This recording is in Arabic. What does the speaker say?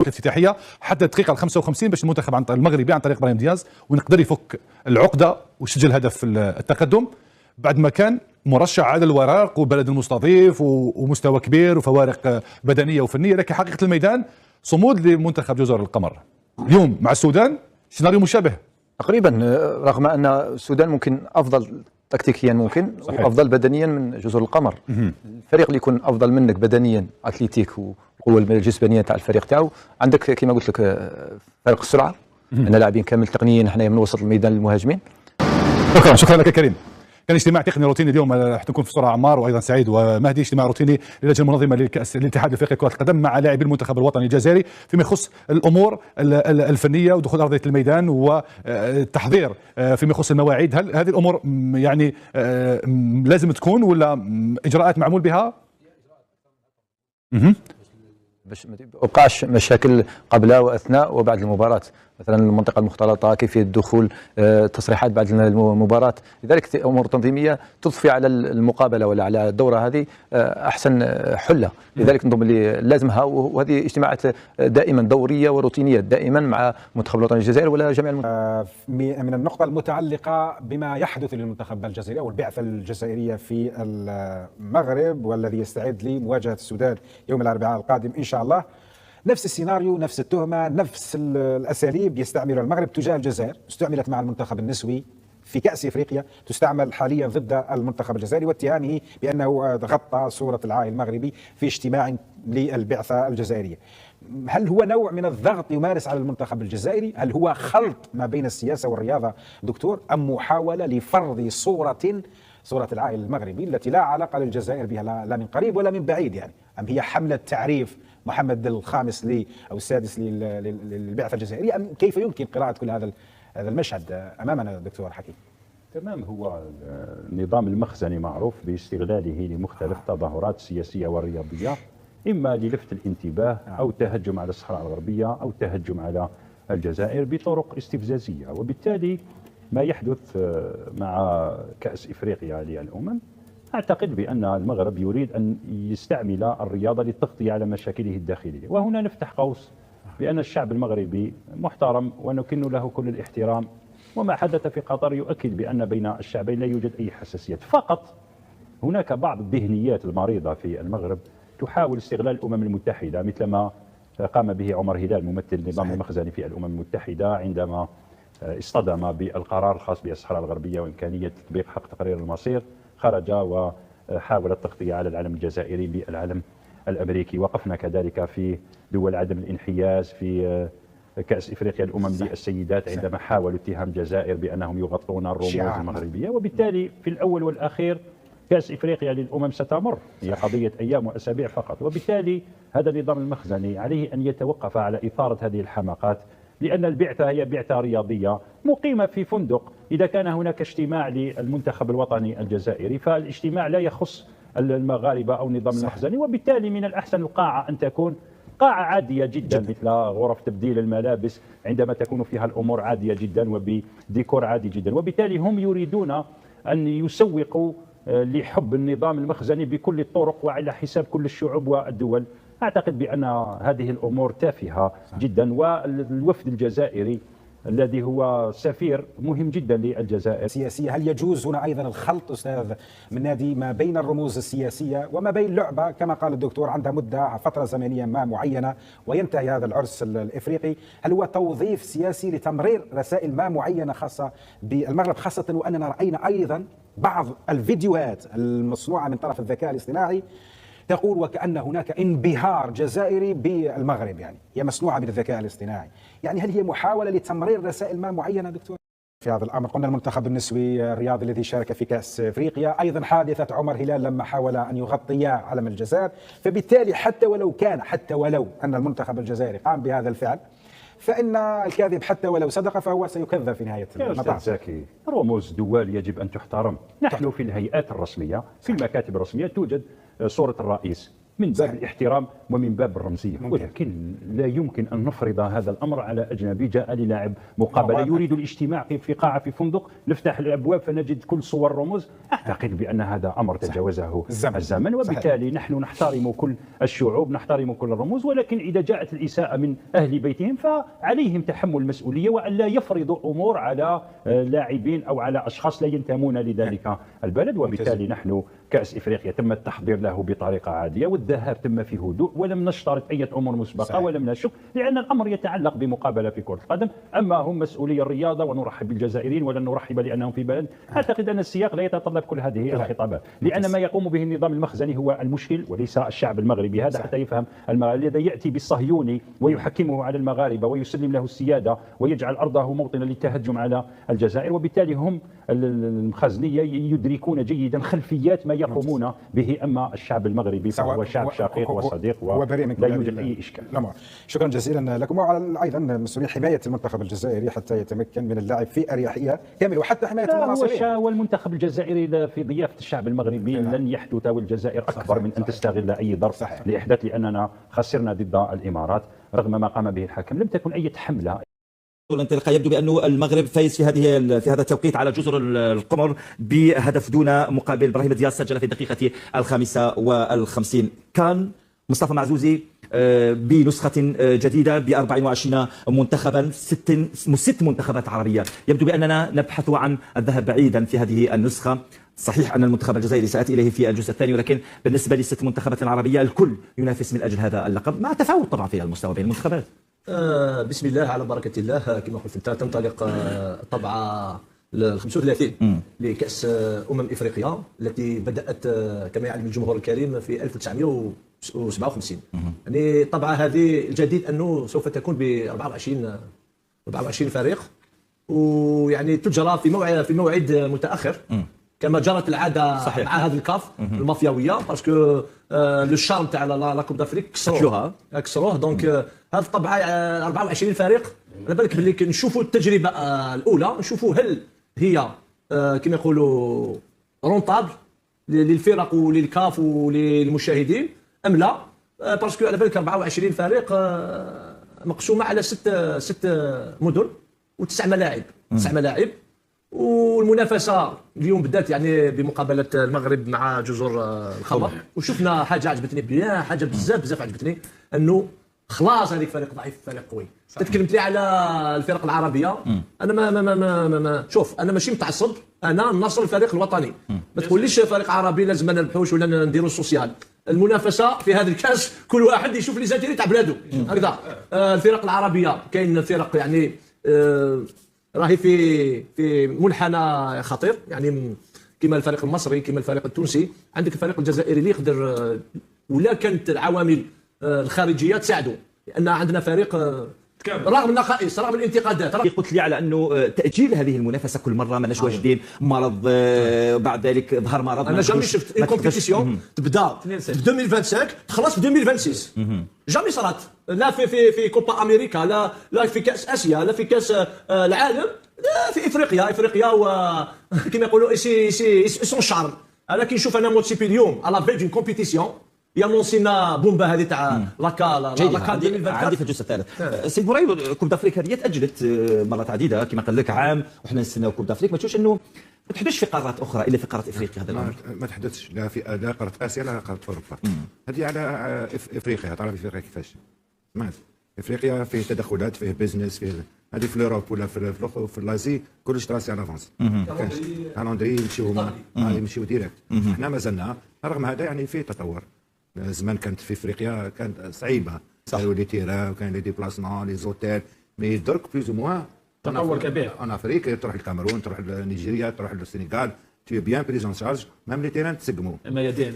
الافتتاحيه حتى الدقيقه 55 باش المنتخب المغربي عن طريق ابراهيم دياز ونقدر يفك العقده ويسجل هدف التقدم بعد ما كان مرشح على الورق وبلد المستضيف ومستوى كبير وفوارق بدنيه وفنيه، لكن حقيقه الميدان صمود لمنتخب جزر القمر. اليوم مع السودان سيناريو مشابه تقريبا، رغم ان السودان ممكن افضل تكتيكيا ممكن صحيح. وافضل بدنيا من جزر القمر. الفريق اللي يكون افضل منك بدنيا اتليتيك والقوه الجسمانيه تاع الفريق تاعو، عندك كما قلت لك فرق السرعه، عندنا لاعبين كامل تقنيين حنايا من وسط الميدان للمهاجمين. شكرا لك كريم. كان اجتماع تقني روتيني اليوم، راح تكون في سرعه عمار وايضا سعيد ومهدي، اجتماع روتيني للجنه المنظمه لكاس الاتحاد الافريقي لكره القدم مع لاعبي المنتخب الوطني الجزائري فيما يخص الامور الفنيه ودخول ارضيه الميدان والتحضير فيما يخص المواعيد. هل هذه الامور يعني لازم تكون ولا اجراءات معمول بها؟ باش ما تبقاش مشاكل قبل واثناء وبعد المباراه، مثلا المنطقه المختلطه، كيفيه الدخول، تصريحات بعد المباراه، لذلك امور تنظيميه تضفي على المقابله ولا على الدوره هذه احسن حله. لذلك نظن اللي لازمها، وهذه اجتماعات دائما دوريه وروتينيه دائما مع المنتخب الوطني الجزائري ولا جميع من النقطه المتعلقه بما يحدث للمنتخب الجزائري او البعثه الجزائريه في المغرب والذي يستعد لمواجهه السودان يوم الاربعاء القادم ان شاء الله. نفس السيناريو، نفس التهمة، نفس الأساليب يستعملها المغرب تجاه الجزائر، استعملت مع المنتخب النسوي في كأس إفريقيا، تستعمل حاليا ضد المنتخب الجزائري واتهامه بأنه غطى صورة العاهل المغربي في اجتماع للبعثة الجزائرية. هل هو نوع من الضغط يمارس على المنتخب الجزائري؟ هل هو خلط ما بين السياسة والرياضة دكتور، أم محاولة لفرض صورة العاهل المغربي التي لا علاقة للجزائر بها لا من قريب ولا من بعيد يعني؟ أم هي حملة تعريف محمد الخامس أو السادس للبعثة الجزائرية؟ أم كيف يمكن قراءة كل هذا المشهد أمامنا دكتور حكيم؟ تمام. هو النظام المخزني معروف باستغلاله لمختلف التظاهرات السياسية والرياضية، إما للفت الانتباه أو تهجم على الصحراء الغربية أو تهجم على الجزائر بطرق استفزازية. وبالتالي ما يحدث مع كأس إفريقيا للأمم، أعتقد بأن المغرب يريد أن يستعمل الرياضة للتغطية على مشاكله الداخلية. وهنا نفتح قوس بأن الشعب المغربي محترم ونكن له كل الاحترام، وما حدث في قطر يؤكد بأن بين الشعبين لا يوجد أي حساسيات. فقط هناك بعض الذهنيات المريضة في المغرب تحاول استغلال الأمم المتحدة، مثل ما قام به عمر هلال ممثل النظام المخزني في الأمم المتحدة عندما اصطدم بالقرار الخاص بالصحراء الغربية وإمكانية تطبيق حق تقرير المصير، خرج وحاول التغطية على العلم الجزائري بالعلم الأمريكي. وقفنا كذلك في دول عدم الانحياز في كأس إفريقيا الأمم للسيدات عندما حاولوا اتهام الجزائر بأنهم يغطون الرموز المغربية. وبالتالي في الأول والأخير كأس إفريقيا للأمم ستمر، هي قضية أيام وأسابيع فقط. وبالتالي هذا النظام المخزني عليه أن يتوقف على إثارة هذه الحماقات، لأن البعثة هي بعثة رياضية مقيمة في فندق. إذا كان هناك اجتماع للمنتخب الوطني الجزائري فالاجتماع لا يخص المغاربة أو النظام المخزني، وبالتالي من الأحسن القاعة أن تكون قاعة عادية جدا مثل غرف تبديل الملابس، عندما تكون فيها الأمور عادية جدا وبديكور عادي جدا. وبالتالي هم يريدون أن يسوقوا لحب النظام المخزني بكل الطرق وعلى حساب كل الشعوب والدول. أعتقد بأن هذه الأمور تافهة جدا. والوفد الجزائري الذي هو سفير مهم جدا للجزائر سياسية، هل يجوز هنا أيضا الخلط أستاذ منادي ما بين الرموز السياسية وما بين لعبة كما قال الدكتور عندها مدة فترة زمنية ما معينة وينتهي هذا العرس الإفريقي؟ هل هو توظيف سياسي لتمرير رسائل ما معينة خاصة بالمغرب، خاصة وأننا رأينا أيضا بعض الفيديوهات المصنوعة من طرف الذكاء الاصطناعي تقول وكأن هناك انبهار جزائري بالمغرب، يعني هي مصنوعة بالذكاء الاصطناعي. يعني هل هي محاولة لتمرير رسائل ما معينة دكتور في هذا الأمر؟ قلنا المنتخب النسوي الرياضي الذي شارك في كأس إفريقيا، أيضا حادثة عمر هلال لما حاول أن يغطي علم الجزائر. فبالتالي حتى ولو أن المنتخب الجزائري قام بهذا الفعل، فإن الكاذب حتى ولو صدق فهو سيكذب في نهاية المطاف. زكي، رموز دول يجب أن تحترم. نحن في الهيئات الرسمية، في المكاتب الرسمية توجد صورة الرئيس، من باب الاحترام ومن باب الرمزيه، ولكن لا يمكن ان نفرض هذا الامر على اجنبي جاء للاعب مقابله يريد الاجتماع في قاعه في فندق، نفتح الابواب فنجد كل صور الرموز. اعتقد بان هذا امر تجاوزه الزمن، وبالتالي نحن نحترم كل الشعوب، نحترم كل الرموز، ولكن اذا جاءت الاساءه من اهل بيتهم فعليهم تحمل المسؤوليه وان لا يفرضوا امور على لاعبين او على اشخاص لا ينتمون لذلك البلد. وبالتالي نحن كأس إفريقيا تم التحضير له بطريقة عادية، والذهاب تم في هدوء، ولم نشترط أي أمور مسبقة ولم نشك، لأن الأمر يتعلق بمقابلة في كرة القدم. أما هم مسؤولي الرياضة ونرحب بالجزائريين ولن نرحب لأنهم في بلد، أعتقد أن السياق لا يتطلب كل هذه الخطابات، لأن ما يقوم به النظام المخزني هو المشكل وليس الشعب المغربي. هذا حتى يفهم المغرب الذي يأتي بالصهيوني ويحكمه على المغاربة ويسلم له السيادة ويجعل أرضه موطنا للتهجم على الجزائر. وبالتالي هم المخزنية يدركون جيدا خلفيات ما يقومون به. أما الشعب المغربي فهو شعب شقيق وصديق ولا يوجد أي إشكال. شكرا جزيلا لكم، وعلى أيضا مسؤولية حماية المنتخب الجزائري حتى يتمكن من اللعب في أريحية كاملة، وحتى حماية المناصرين. والمنتخب الجزائري في ضيافة الشعب المغربي لن يحدث، والجزائر أكبر من أن تستغل أي ظرف لإحداث، لأننا خسرنا ضد الإمارات رغم ما قام به الحكم، لم تكن أي حملة. الانطلاقه يبدو بأن المغرب فايز في هذا التوقيت على جزر القمر بهدف دون مقابل. ابراهيم دياز سجل في الدقيقة 55. كان مصطفى معزوزي بنسخة جديدة ب 24 منتخبا، ست منتخبات عربية. يبدو بأننا نبحث عن الذهاب بعيدا في هذه النسخة. صحيح أن المنتخب الجزائري سيأتي إليه في الجزء الثاني، ولكن بالنسبة للست منتخبات العربية الكل ينافس من أجل هذا اللقب، مع تفاوت طبعا في المستوى بين المنتخبات. بسم الله على بركة الله. كما قلت انت، تنطلق طبعة ال 35 لكأس إفريقيا التي بدأت كما يعلم الجمهور الكريم في 1957. يعني طبعا هذه الجديد أنه سوف تكون ب 24 فريق، ويعني تجرى في موعد متأخر كما جرت العاده. صحيح. مع هذا الكاف المافياويه، باسكو لو شارم تاع لا كوب دافريك كسروه. دونك هذا طبعا 24 فريق. على بالك باللي نشوفوا التجربه الاولى، نشوفوا هل هي كما يقولوا رونطابل للفرق وللكاف وللمشاهدين ام لا، باسكو على بالك 24 فريق مقسومه على ست مدن و9 ملاعب. 9 ملاعب، والمنافسه اليوم بدات يعني بمقابله المغرب مع جزر القمر، وشفنا حاجه عجبتني بيان، حاجه بزاف عجبتني، انه خلاص هذيك فريق ضعيف فريق قوي. تتكلمت لي على الفرق العربيه، انا ما شوف، انا ماشي متعصب، انا نصر الفريق الوطني. ما تقوليش فريق عربي لازم نربحوش ولا نديروا السوسيال. المنافسه في هذا الكاس كل واحد يشوف لي زاتيري تاع بلاده هكذا. الفرق العربيه كاين فرق يعني راهي في منحنى خطير، يعني كما الفريق المصري، كما الفريق التونسي. عندك الفريق الجزائري اللي يقدر، ولا كانت العوامل الخارجيه تساعده، لان عندنا فريق رغم النقائص، رغم الانتقادات. قلت لي على انه تاجيل هذه المنافسه كل مره ماناش واجدين، مرض بعد ذلك ظهر مرض. انا جامي شفت اون كومبيتيسيون تبدا في 2025 تخلص في 2026. جامي صرات، لا في كوبا امريكا، لا في كاس اسيا، لا في كاس العالم، لا في افريقيا وكما يقولوا سي سون شارم. انا كي نشوف انا موتسيبي اليوم على فيل دون كومبيتيسيون يانونسينا بومبا هذه تاع لاكا عندي في الجزء الثالث. سي بورايو كوب دافريك هذه تاجلت مرات عديده كما قال لك عام، وحنا نستناو كوب دافريك. ما تشوفش انه ما تحدثش في قارات اخرى الا في قاره افريقيا هذا الامر؟ ما تحدثش لا قاره اسيا لا قاره اوروبا. هذه على افريقيا، تعرف افريقيا كيفاش؟ سمعت افريقيا فيه تدخلات، فيه بيزنس، فيه هذه في الاوروب ولا في الازي كلش تراسي على فونس. كالندري يمشيو ديريكت. احنا مازلنا رغم هذا يعني فيه تطور. زمان كانت في افريقيا كانت صعيبه، كانوا لي تيران وكان لي ديبلاسمون لي زوتيل، مي درك بلوز موان تطور كبير. ان افريقيا تروح للكاميرون، تروح لنيجيريا، تروح للسنغال، tu es bien pris en charge، même les terrains تسقموا. الميادين